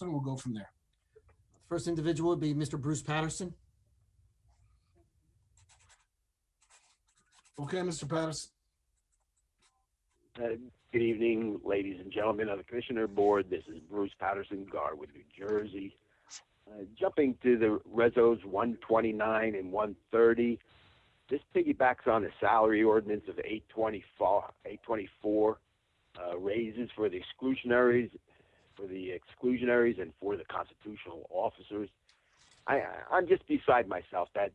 and we'll go from there. First individual would be Mr. Bruce Patterson. Okay, Mr. Paterson. Good evening, ladies and gentlemen of the Commissioner Board. This is Bruce Paterson, Garwood, New Jersey. Jumping to the Resos 129 and 130, this piggybacks on the salary ordinance of 824 raises for the exclusionaries, and for the constitutional officers. I'm just beside myself that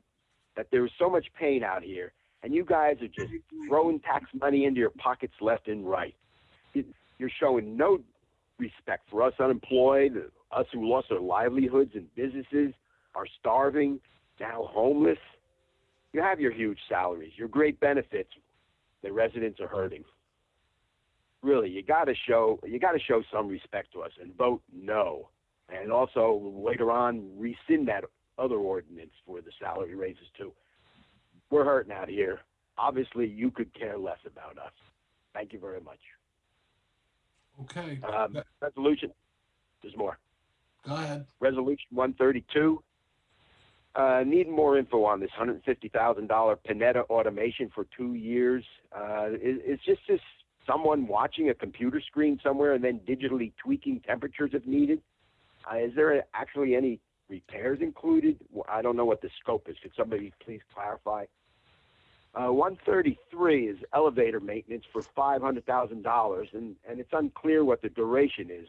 there is so much pain out here, and you guys are just throwing tax money into your pockets left and right. You're showing no respect for us unemployed, us who lost our livelihoods and businesses, are starving, now homeless. You have your huge salaries, your great benefits. The residents are hurting. Really, you got to show some respect to us and vote no. And also later on rescind that other ordinance for the salary raises too. We're hurting out here. Obviously, you could care less about us. Thank you very much. Okay. Resolution. There's more. Go ahead. Resolution 132. Need more info on this $150,000 Panetta automation for 2 years. It's just this someone watching a computer screen somewhere and then digitally tweaking temperatures if needed. Is there actually any repairs included? I don't know what the scope is. Could somebody please clarify? 133 is elevator maintenance for $500,000, and it's unclear what the duration is.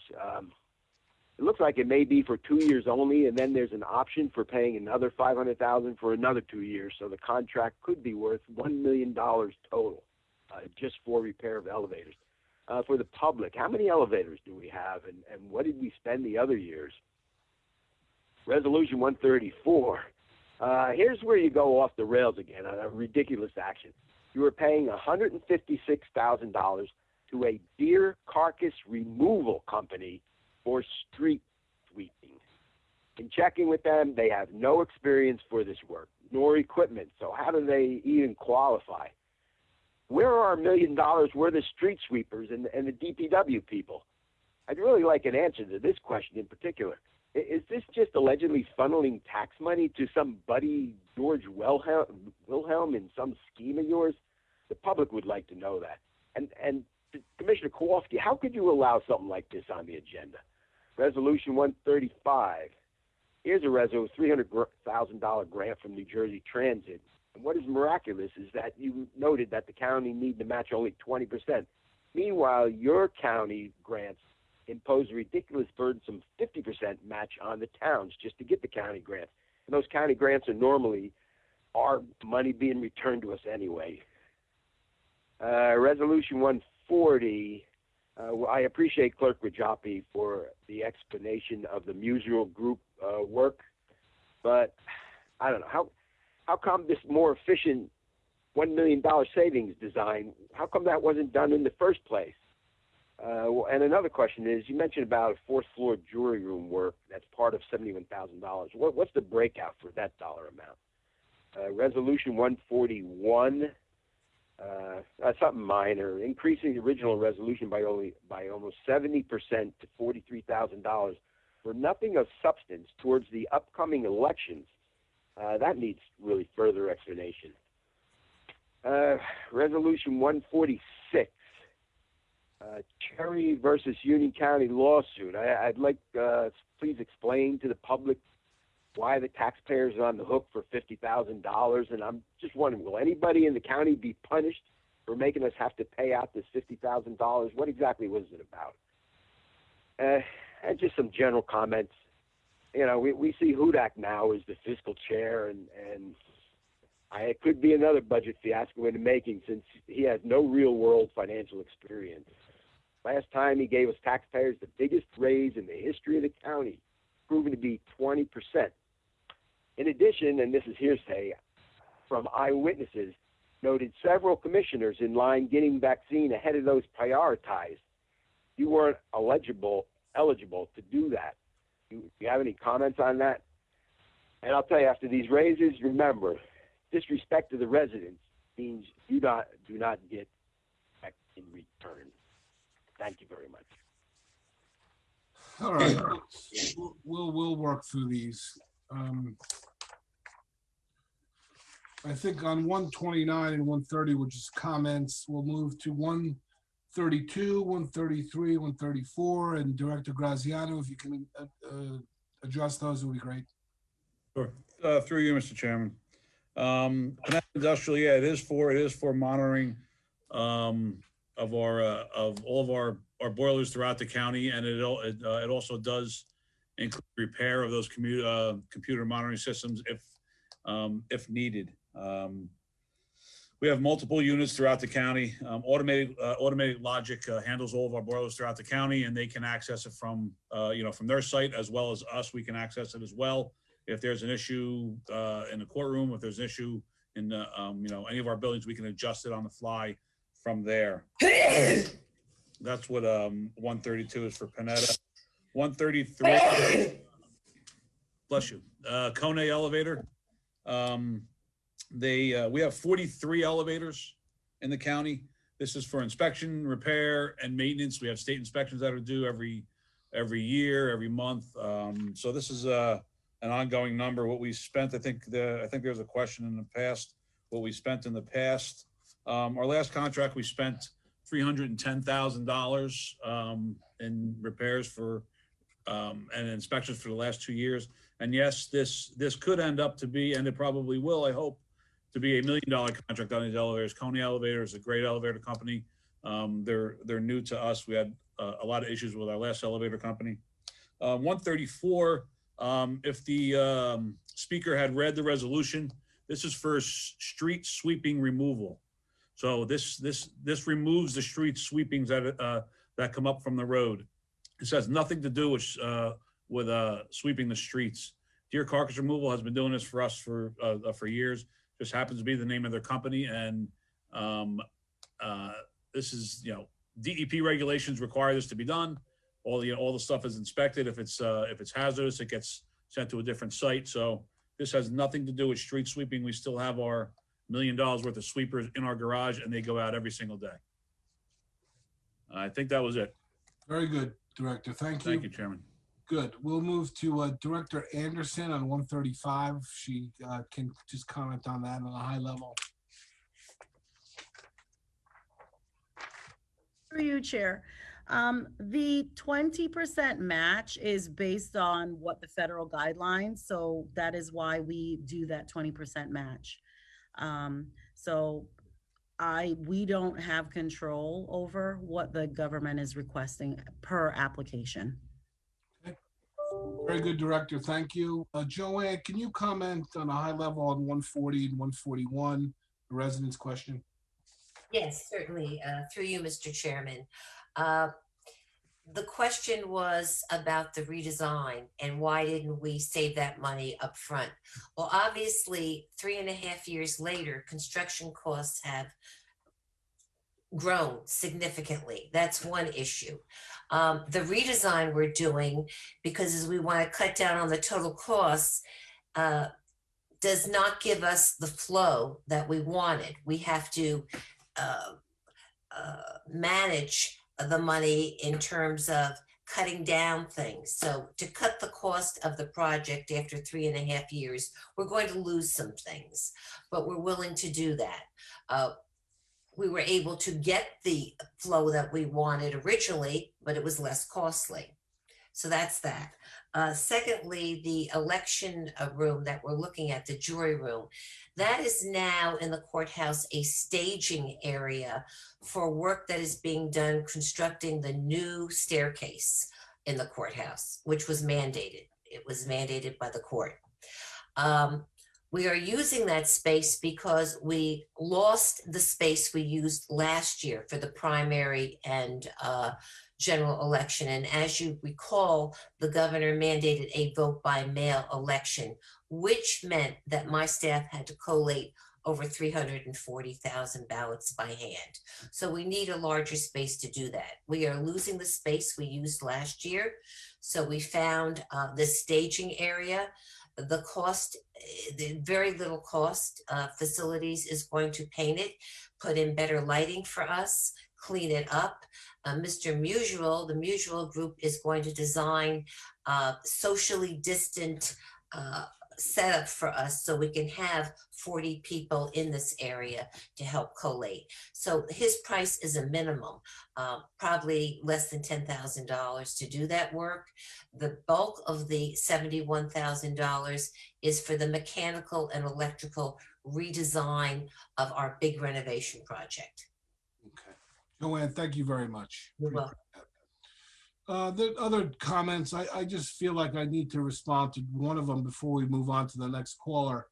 It looks like it may be for 2 years only, and then there's an option for paying another $500,000 for another 2 years. So the contract could be worth $1 million total, just for repair of elevators. For the public, how many elevators do we have, and what did we spend the other years? Resolution 134. Here's where you go off the rails again on a ridiculous action. You were paying $156,000 to a deer carcass removal company for street sweeping. In checking with them, they have no experience for this work, nor equipment, so how do they even qualify? Where are $1 million worth of street sweepers and the DPW people? I'd really like an answer to this question in particular. Is this just allegedly funneling tax money to some buddy George Wilhelm in some scheme of yours? The public would like to know that. And Commissioner Kowalski, how could you allow something like this on the agenda? Resolution 135. Here's a $300,000 grant from New Jersey Transit. And what is miraculous is that you noted that the county need to match only 20%. Meanwhile, your county grants impose a ridiculous burdensome 50% match on the towns just to get the county grants. And those county grants are normally our money being returned to us anyway. Resolution 140. I appreciate Clerk Rajapi for the explanation of the musical group work, but I don't know. How come this more efficient $1 million savings design, how come that wasn't done in the first place? And another question is, you mentioned about a fourth floor jury room work that's part of $71,000. What's the breakout for that dollar amount? Resolution 141, something minor, increasing the original resolution by almost 70% to $43,000 for nothing of substance towards the upcoming elections. That needs really further explanation. Resolution 146. Cherry versus Union County lawsuit. I'd like, please explain to the public why the taxpayers are on the hook for $50,000. And I'm just wondering, will anybody in the county be punished for making us have to pay out this $50,000? What exactly was it about? And just some general comments. You know, we see Hudak now as the fiscal chair, and it could be another budget fiasco in the making since he has no real-world financial experience. Last time he gave us taxpayers the biggest raise in the history of the county, proven to be 20%. In addition, and this is hearsay from eyewitnesses, noted several commissioners in line getting vaccine ahead of those prioritized. You weren't eligible to do that. Do you have any comments on that? And I'll tell you, after these raises, remember, disrespect to the residents means you do not get respect in return. Thank you very much. All right, we'll work through these. I think on 129 and 130, which is comments, we'll move to 132, 133, 134, and Director Graziano, if you can address those, it would be great. Sure. Through you, Mr. Chairman. Connect Industrial, yeah, it is for monitoring of all of our boilers throughout the county, and it also does include repair of those computer monitoring systems if needed. We have multiple units throughout the county. Automated Logic handles all of our boilers throughout the county, and they can access it from from their site as well as us. We can access it as well. If there's an issue in the courtroom, if there's an issue in any of our buildings, we can adjust it on the fly from there. That's what 132 is for Panetta. 133. Bless you. Kone Elevator. We have 43 elevators in the county. This is for inspection, repair, and maintenance. We have state inspections that are due every year, every month. So this is an ongoing number. What we spent, I think there was a question in the past. What we spent in the past, our last contract, we spent $310,000 in repairs for and inspections for the last 2 years. And yes, this could end up to be, and it probably will, I hope, to be $1 million contract on these elevators. Kone Elevator is a great elevator company. They're new to us. We had a lot of issues with our last elevator company. 134, if the speaker had read the resolution, this is for street sweeping removal. So this removes the street sweepings that come up from the road. This has nothing to do with sweeping the streets. Deer Carcass Removal has been doing this for us for years. Just happens to be the name of their company, and this is DEP regulations require this to be done. All the stuff is inspected. If it's hazardous, it gets sent to a different site. So this has nothing to do with street sweeping. We still have our $1 million worth of sweepers in our garage, and they go out every single day. I think that was it. Very good, Director. Thank you. Thank you, Chairman. Good. We'll move to Director Anderson on 135. She can just comment on that on a high level. Through you, Chair. The 20% match is based on what the federal guidelines, so that is why we do that 20% match. So we don't have control over what the government is requesting per application. Okay. Very good, Director. Thank you. Joanne, can you comment on a high level on 140 and 141, the resident's question? Yes, certainly. Through you, Mr. Chairman. The question was about the redesign and why didn't we save that money up front? Well, obviously, 3.5 years later, construction costs have grown significantly. That's one issue. The redesign we're doing, because as we want to cut down on the total costs, does not give us the flow that we wanted. We have to manage the money in terms of cutting down things. So to cut the cost of the project after 3.5 years, we're going to lose some things, but we're willing to do that. We were able to get the flow that we wanted originally, but it was less costly. So that's that. Secondly, the election room that we're looking at, the jury room, that is now in the courthouse a staging area for work that is being done constructing the new staircase in the courthouse, which was mandated. It was mandated by the court. We are using that space because we lost the space we used last year for the primary and general election. And as you recall, the governor mandated a vote by mail election, which meant that my staff had to collate over 340,000 ballots by hand. So we need a larger space to do that. We are losing the space we used last year. So we found this staging area. The cost, the very little cost, facilities is going to paint it, put in better lighting for us, clean it up. Mr. Musial, the Musial Group is going to design socially distant setup for us so we can have 40 people in this area to help collate. So his price is a minimum, probably less than $10,000 to do that work. The bulk of the $71,000 is for the mechanical and electrical redesign of our big renovation project. Okay. Joanne, thank you very much. You're welcome. The other comments, I just feel like I need to respond to one of them before we move on to the next caller.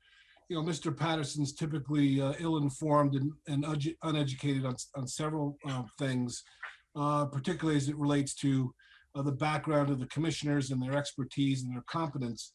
You know, Mr. Paterson's typically ill-informed and uneducated on several things, particularly as it relates to the background of the commissioners and their expertise and their competence.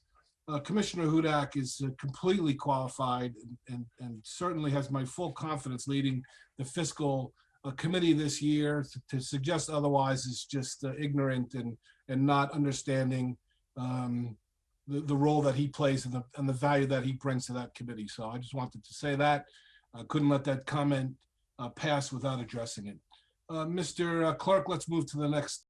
Commissioner Hudak is completely qualified and certainly has my full confidence leading the fiscal committee this year. To suggest otherwise is just ignorant and not understanding the role that he plays and the value that he brings to that committee. So I just wanted to say that. I couldn't let that comment pass without addressing it. Mr. Clerk, let's move to the next